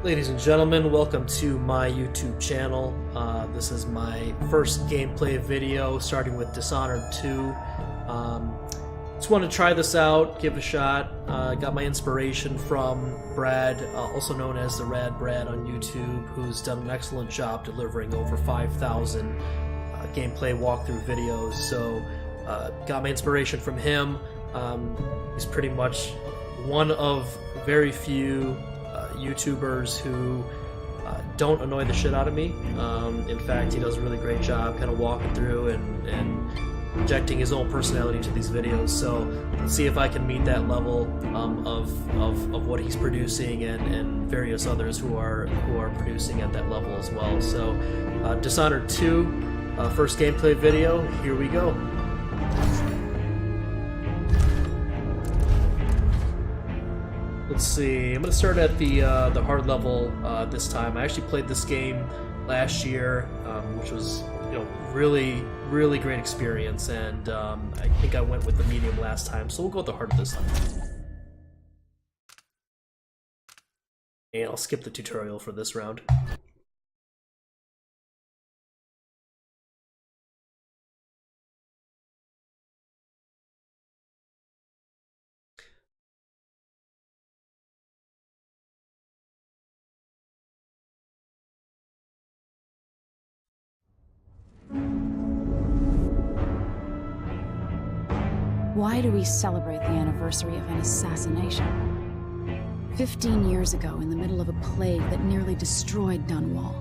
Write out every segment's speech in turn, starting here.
Ladies and gentlemen, welcome to my YouTube channel. This is my first gameplay video, starting with Dishonored 2. Just wanted to try this out, give it a shot. Got my inspiration from Brad, also known as the Rad Brad on YouTube, who's done an excellent job delivering over 5,000 gameplay walkthrough videos. So, got my inspiration from him. He's pretty much one of very few YouTubers who don't annoy the shit out of me. In fact, he does a really great job kind of walking through and injecting his own personality into these videos. So let's see if I can meet that level of what he's producing and various others who are producing at that level as well. So Dishonored 2, first gameplay video, here we go. Let's see, I'm going to start at the hard level this time. I actually played this game last year, which was, really great experience, and I think I went with the medium last time, so we'll go with the hard this time. And I'll skip the tutorial for this round. Why do we celebrate the anniversary of an assassination? 15 years ago, in the middle of a plague that nearly destroyed Dunwall,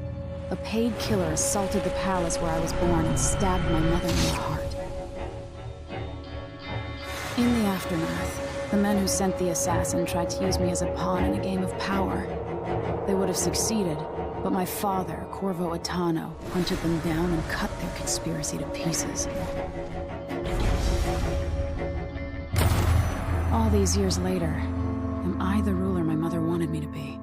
a paid killer assaulted the palace where I was born and stabbed my mother in the heart. In the aftermath, the men who sent the assassin tried to use me as a pawn in a game of power. They would have succeeded, but my father, Corvo Attano, hunted them down and cut their conspiracy to pieces. All these years later, am I the ruler my mother wanted me to be?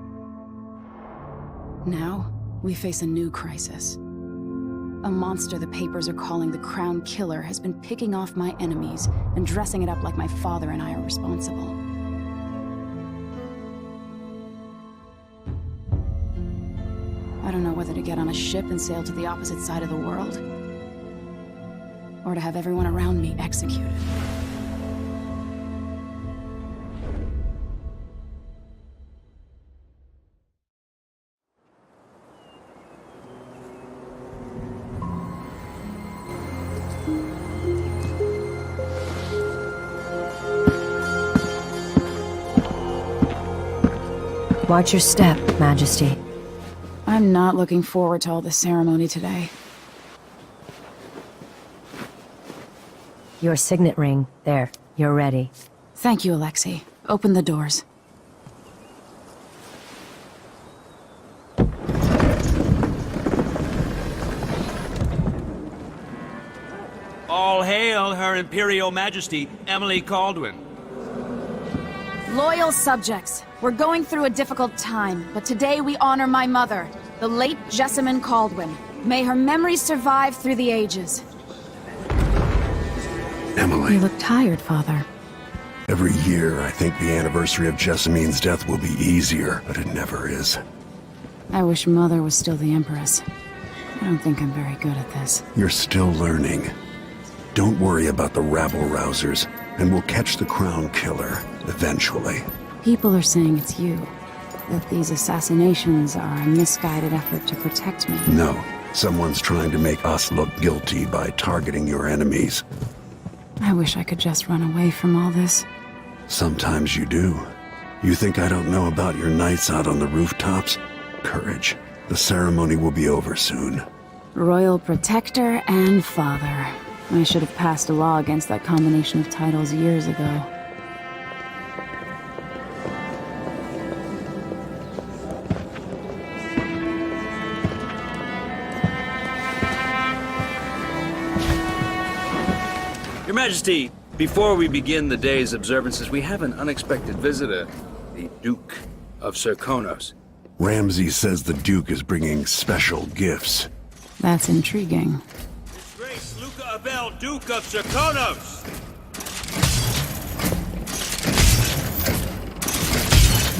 Now, we face a new crisis. A monster the papers are calling the Crown Killer has been picking off my enemies and dressing it up like my father and I are responsible. I don't know whether to get on a ship and sail to the opposite side of the world, or to have everyone around me executed. Watch your step, Majesty. I'm not looking forward to all the ceremony today. Your signet ring. There, you're ready. Thank you, Alexei. Open the doors. All hail Her Imperial Majesty, Emily Kaldwin. Loyal subjects, we're going through a difficult time, but today we honor my mother, the late Emily Kaldwin. May her memory survive through the ages. Emily. You look tired, Father. Every year, I think the anniversary of Jessamine's death will be easier, but it never is. I wish Mother was still the Empress. I don't think I'm very good at this. You're still learning. Don't worry about the rabble-rousers, and we'll catch the Crown Killer, eventually. People are saying it's you. That these assassinations are a misguided effort to protect me. No. Someone's trying to make us look guilty by targeting your enemies. I wish I could just run away from all this. Sometimes you do. You think I don't know about your nights out on the rooftops? Courage. The ceremony will be over soon. Royal Protector and Father. I should have passed a law against that combination of titles years ago. Your Majesty, before we begin the day's observances, we have an unexpected visitor, the Duke of Serkonos. Ramsay says the Duke is bringing special gifts. That's intriguing. His Grace Luca Abel, Duke of Serkonos!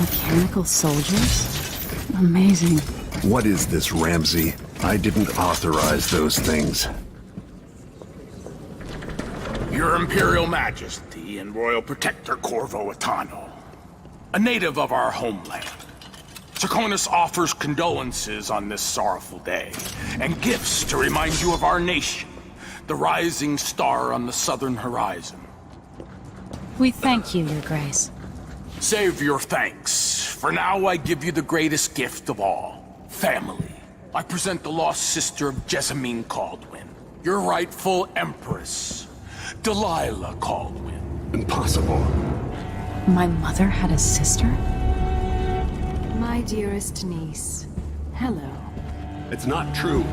Mechanical soldiers? Amazing. What is this, Ramsey? I didn't authorize those things. Your Imperial Majesty and Royal Protector Corvo Attano, a native of our homeland. Draconis offers condolences on this sorrowful day, and gifts to remind you of our nation, the rising star on the southern horizon. We thank you, Your Grace. Save your thanks. For now, I give you the greatest gift of all, family. I present the lost sister of Emily Kaldwin, your rightful Empress, Delilah Copperspoon. Impossible. My mother had a sister? My dearest niece, hello. It's not true.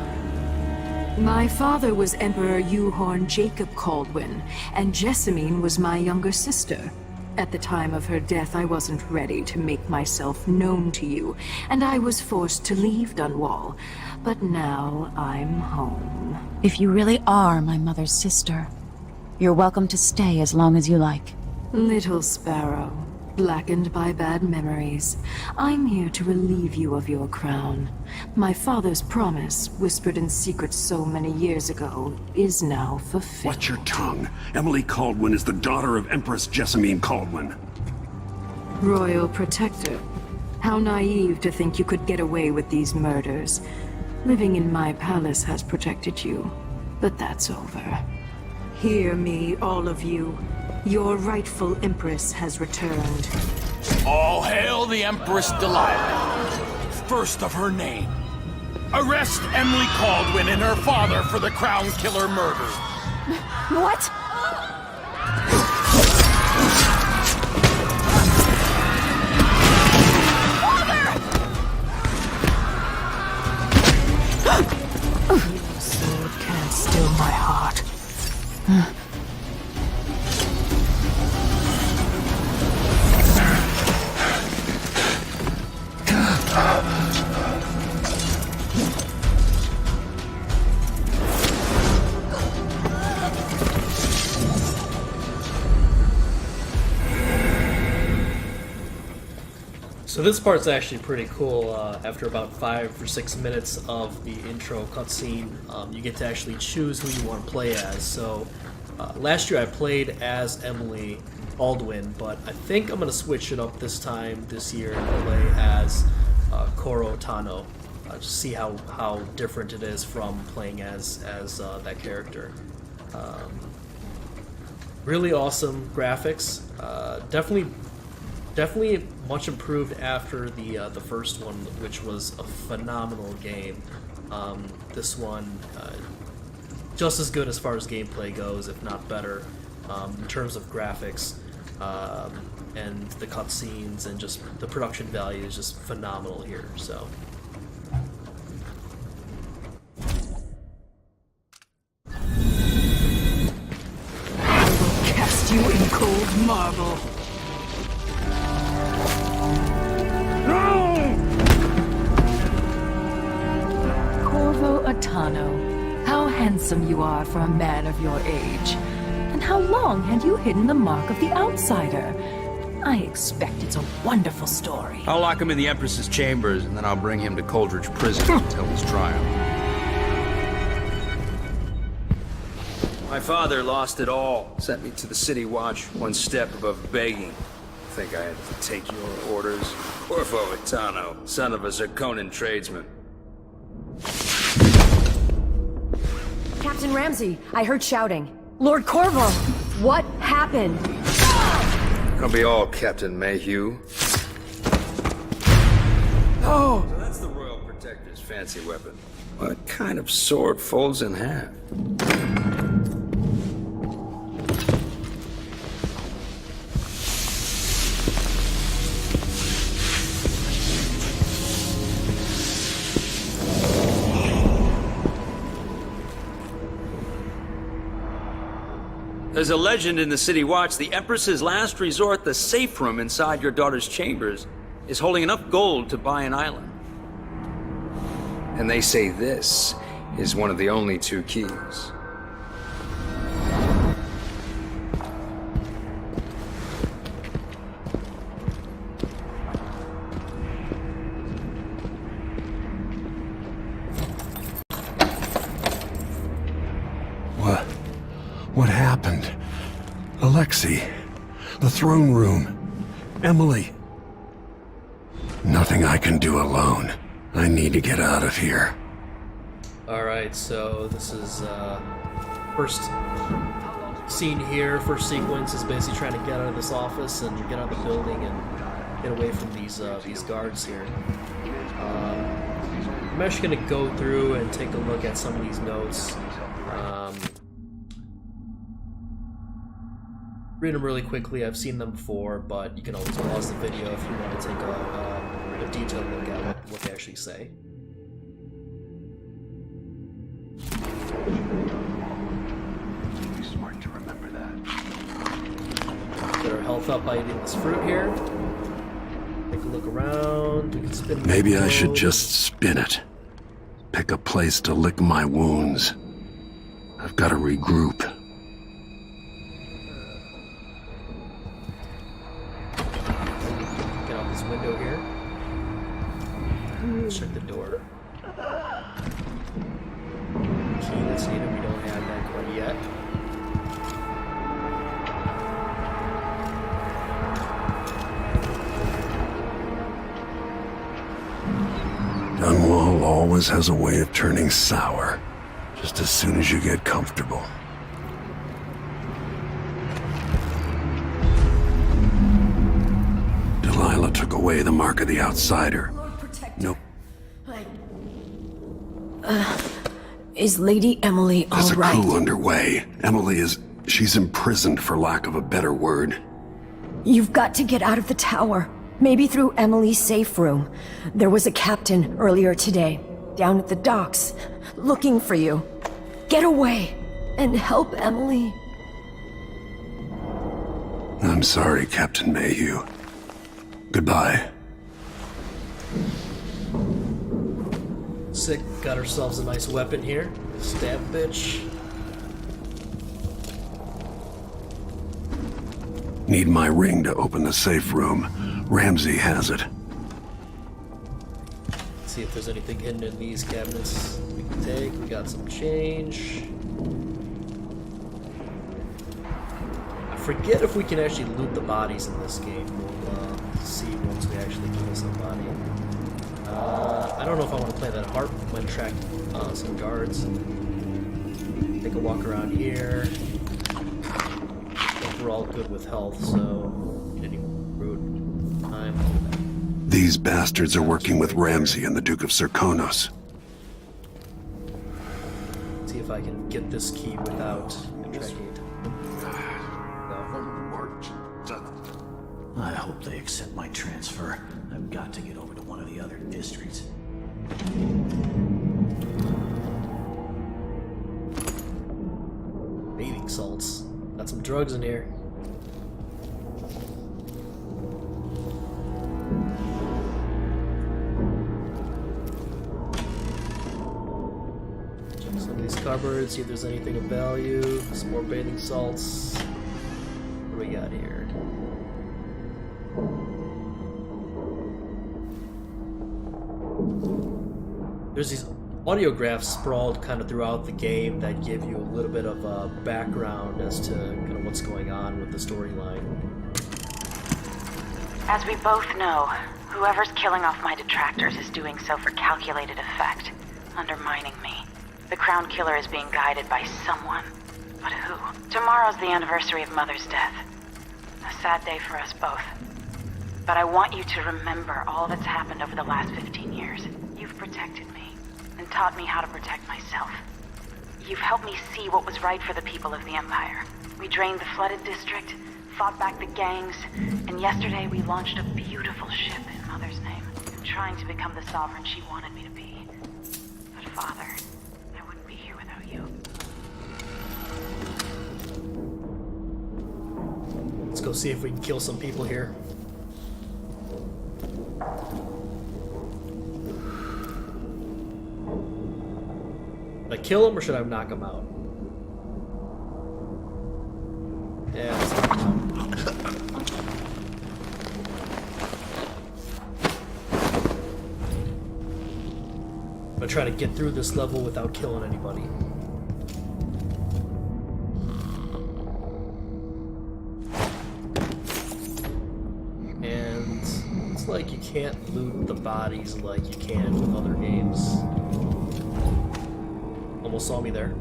My father was Emperor Euhorn Jacob Kaldwin, and Jessamine was my younger sister. At the time of her death, I wasn't ready to make myself known to you, and I was forced to leave Dunwall. But now I'm home. If you really are my mother's sister, you're welcome to stay as long as you like. Little sparrow, blackened by bad memories, I'm here to relieve you of your crown. My father's promise, whispered in secret so many years ago, is now fulfilled. Watch your tongue. Emily Kaldwin is the daughter of Empress Emily Kaldwin. Royal Protector. How naive to think you could get away with these murders. Living in my palace has protected you, but that's over. Hear me, all of you. Your rightful Empress has returned. All hail the Empress Delilah, first of her name. Arrest Emily Kaldwin and her father for the Crown Killer murder. What? Your sword can't still my heart. So this part's actually pretty cool. After about 5 or 6 minutes of the intro cutscene, you get to actually choose who you want to play as. So last year I played as Emily Kaldwin, but I think I'm going to switch it up this year, and play as Corvo Attano. Just see how different it is from playing as that character. Really awesome graphics. Definitely much improved after the first one, which was a phenomenal game. This one, just as good as far as gameplay goes, if not better, in terms of graphics, and the cutscenes, and just the production value is just phenomenal here. So. I will cast you in cold marble. Corvo Attano, how handsome you are for a man of your age. And how long had you hidden the mark of the outsider? I expect it's a wonderful story. I'll lock him in the Empress's chambers, and then I'll bring him to Coldridge Prison until his trial. My father lost it all. Sent me to the City Watch, one step above begging. Think I had to take your orders? Corvo Attano, son of a Zirconan tradesman. Captain Ramsey, I heard shouting. Lord Corvo, what happened? I'll be all Captain Mayhew. Oh! So that's the Royal Protector's fancy weapon. What kind of sword folds in half? There's a legend in the City Watch. The Empress's last resort, the safe room inside your daughter's chambers, is holding enough gold to buy an island. And they say this is one of the only 2 keys. What happened? Alexei. The throne room. Emily. Nothing I can do alone. I need to get out of here. Alright, so this is first scene here, first sequence is basically trying to get out of this office and get out of the building and get away from these guards here. I'm actually going to go through and take a look at some of these notes. Read them really quickly. I've seen them before, but you can always pause the video if you want to take a detailed look at what they actually say. Be smart to remember that. Get our health up by eating this fruit here. Take a look around. We can spin. Maybe I should just spin it. Pick a place to lick my wounds. I've got to regroup. Get out this window here. Check the door. Key that's needed. We don't have that quite yet. Dunwall always has a way of turning sour, just as soon as you get comfortable. Delilah took away the mark of the outsider. Nope. Is Lady Emily all There's a right? coup underway. Emily she's imprisoned for lack of a better word. You've got to get out of the tower. Maybe through Emily's safe room. There was a captain earlier today, down at the docks, looking for you. Get away and help Emily. I'm sorry, Captain Mayhew. Goodbye. Sick. Got ourselves a nice weapon here. Stab bitch. Need my ring to open the safe room. Ramsey has it. See if there's anything hidden in these cabinets we can take. We got some change. I forget if we can actually loot the bodies in this game. We'll see once we actually kill somebody. I don't know if I want to play that harp when track some guards. Take a walk around here. I think we're all good with health, so any root time. These bastards are working with Ramsey and the Duke of Serkonos. See if I can get this key without tracking it. I hope they accept my transfer. I've got to get over to one of the other districts. Bathing salts. Got some drugs in here. Check some of these cupboards, see if there's anything of value. Some more bathing salts. What do we got here? There's these audiographs sprawled kind of throughout the game that give you a little bit of a background as to kind of what's going on with the storyline. As we both know, whoever's killing off my detractors is doing so for calculated effect, undermining me. The Crown Killer is being guided by someone. But who? Tomorrow's the anniversary of Mother's death. A sad day for us both. But I want you to remember all that's happened over the last 15 years. You've protected me, and taught me how to protect myself. You've helped me see what was right for the people of the Empire. We drained the flooded district, fought back the gangs, and yesterday we launched a beautiful ship in Mother's name, trying to become the sovereign she wanted me to be. But Father, I wouldn't be here without you. Let's go see if we can kill some people here. Should I kill him or should I knock him out? Yeah, let's knock him out. I'm gonna try to get through this level without killing anybody. can't loot the bodies like you can with other games. Almost saw me there.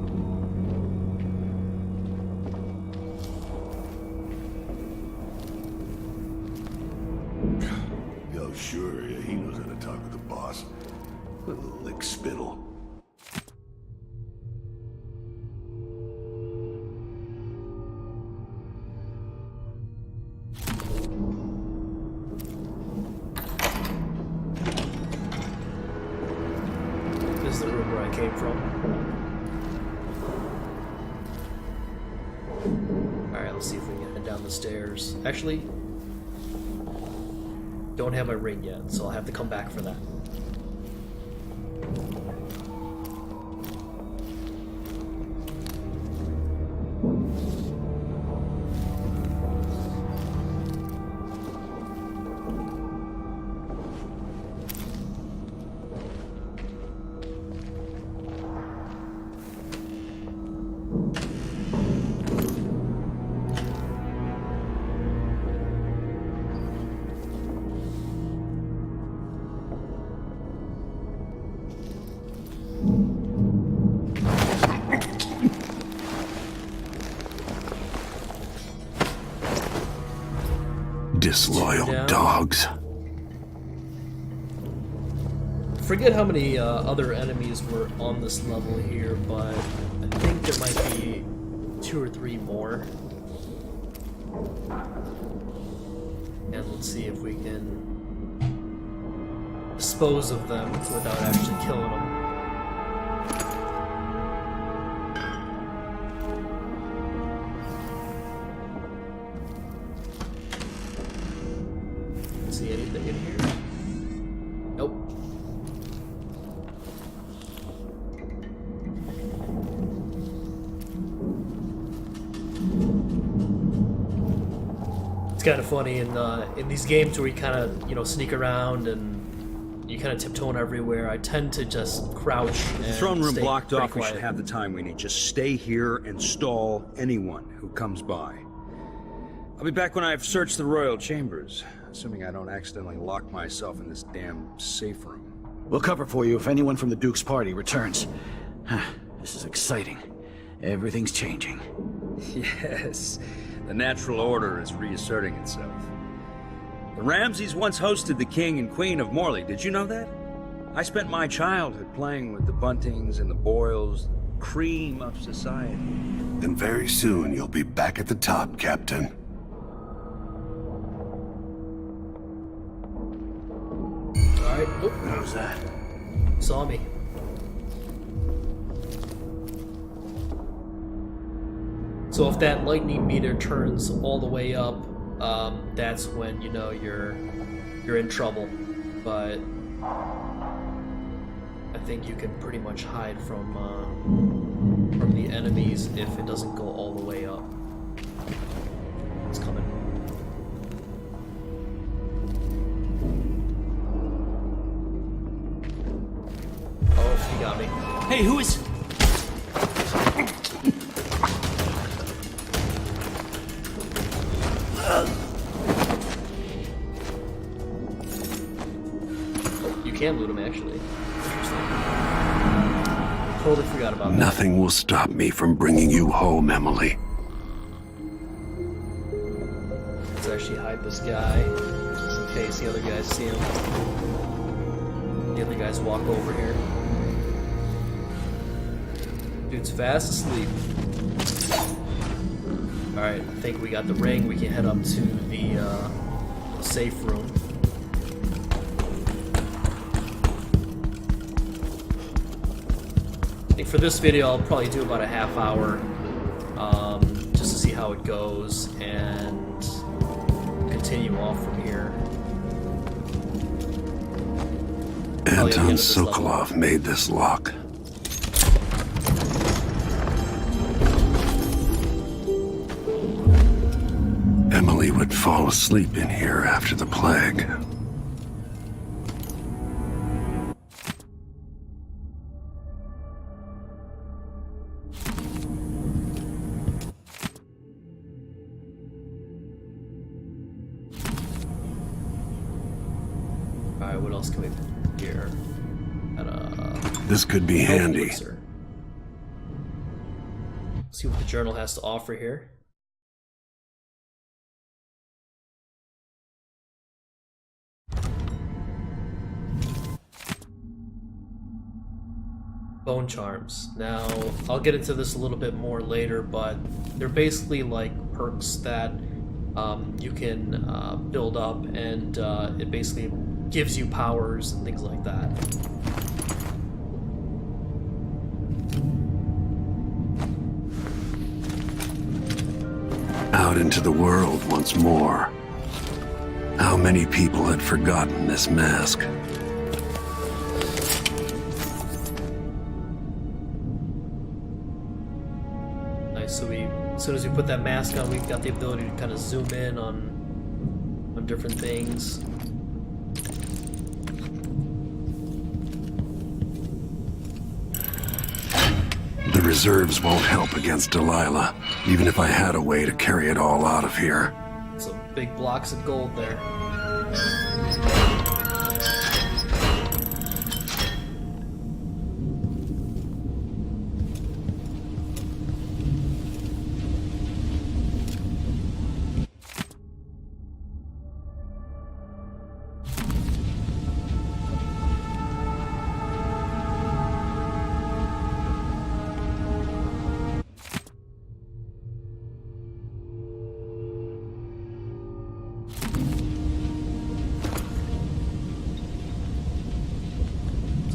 Yo, sure, yeah, he knows how to talk with the boss. Little lick spittle. This is the room where I came from. Alright, let's see if we can get down the stairs. Actually, don't have my ring yet, so I'll have to come back for that. Disloyal dogs. Forget how many other enemies were on this level here, but I think there might be 2 or 3 more. And let's see if we can dispose of them without actually killing them. See anything in here? Nope. It's kind of funny in these games where you kind of, you know, sneak around and you kind of tiptoeing everywhere. I tend to just crouch and The throne room stay blocked pretty off. We quiet. should have the time we need. Just stay here and stall anyone who comes by. I'll be back when I've searched the royal chambers, assuming I don't accidentally lock myself in this damn safe room. We'll cover for you if anyone from the Duke's party returns. This is exciting. Everything's changing. Yes, the natural order is reasserting itself. The Ramseys once hosted the king and queen of Morley. Did you know that? I spent my childhood playing with the Buntings and the Boyles, cream of society. And very soon you'll be back at the top, Captain. Alright, oh, What was that? saw me. So if that lightning meter turns all the way up, that's when you know you're in trouble. But I think you can pretty much hide from the enemies if it doesn't go all the way up. It's coming. Oh, he got me. Hey, who is... You can loot him, actually. Interesting. Totally forgot about that. Nothing will stop me from bringing you home, Emily. Let's actually hide this guy, just in case the other guys see him. The other guys walk over here. Dude's fast asleep. Alright, I think we got the ring. We can head up to the safe room. I think for this video I'll probably do about a half hour, just to see how it goes and continue off from here. Probably at the end Anton of this level. Sokolov made this lock. Emily would fall asleep in here after the plague. else can we put here? This could be handy. Elixir. See what the journal has to offer here. Bone charms. Now, I'll get into this a little bit more later, but they're basically like perks that you can build up, and it basically gives you powers and things like that. Out into the world once more. How many people had forgotten this mask? Nice, so as soon as we put that mask on, we've got the ability to kind of zoom in on different things. The reserves won't help against Delilah, even if I had a way to carry it all out of here. Some big blocks of gold there.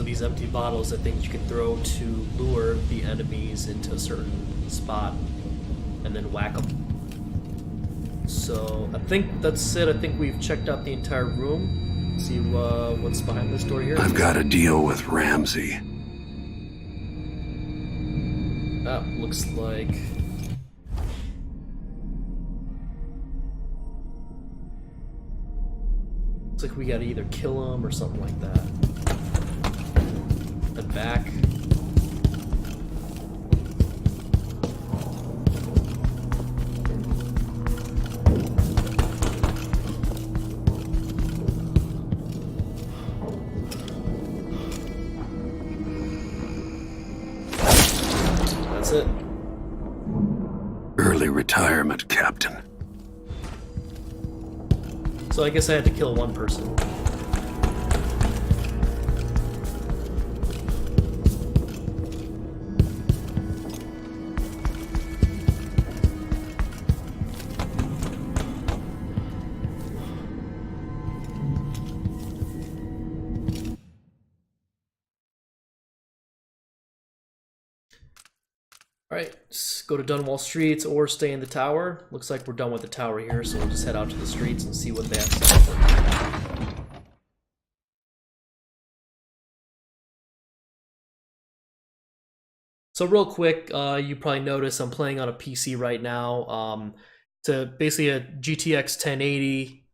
These empty bottles, I think you can throw to lure the enemies into a certain spot and then whack them. So I think that's it. I think we've checked out the entire room. See what's behind this door here. I've got to deal with Ramsey. That looks like... looks like we gotta either kill him or something like that. Back. That's it. Early retirement, Captain. So I guess I had to kill one person. Alright, just go to Dunwall streets or stay in the tower. Looks like we're done with the tower here, so we'll just head out to the streets and see what they have to offer. So real quick, you probably notice I'm playing on a PC right now. It's basically a GTX 1080,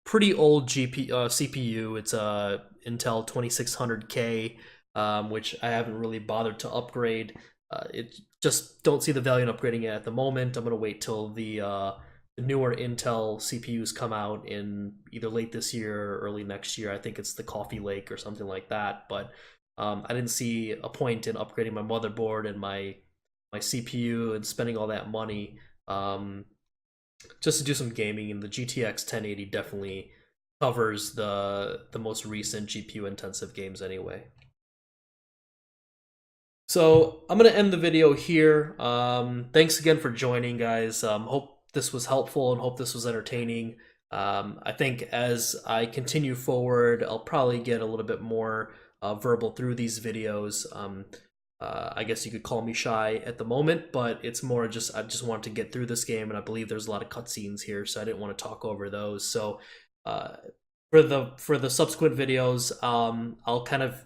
pretty old CPU. It's a Intel 2600K, which I haven't really bothered to upgrade. It just don't see the value in upgrading it at the moment. I'm gonna wait till the newer Intel CPUs come out in either late this year or early next year. I think it's the Coffee Lake or something like that. But I didn't see a point in upgrading my motherboard and my CPU and spending all that money just to do some gaming. And the GTX 1080 definitely covers the most recent GPU intensive games anyway. So I'm going to end the video here. Thanks again for joining, guys. Hope this was helpful and hope this was entertaining. I think as I continue forward, I'll probably get a little bit more verbal through these videos. I guess you could call me shy at the moment, but it's more just I just wanted to get through this game, and I believe there's a lot of cutscenes here, so I didn't want to talk over those. So for the subsequent videos, I'll kind of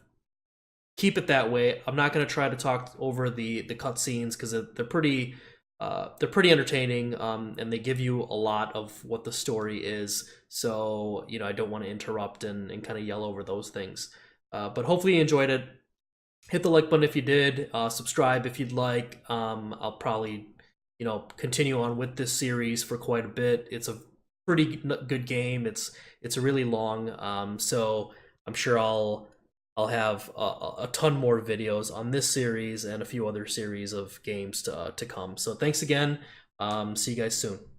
keep it that way. I'm not going to try to talk over the cutscenes because they're pretty entertaining, and they give you a lot of what the story is. So I don't want to interrupt and kind of yell over those things. But hopefully you enjoyed it. Hit the like button if you did. Subscribe if you'd like. I'll probably continue on with this series for quite a bit. It's a pretty good game. It's a really long, so I'm sure I'll have a ton more videos on this series and a few other series of games to come. So thanks again. See you guys soon.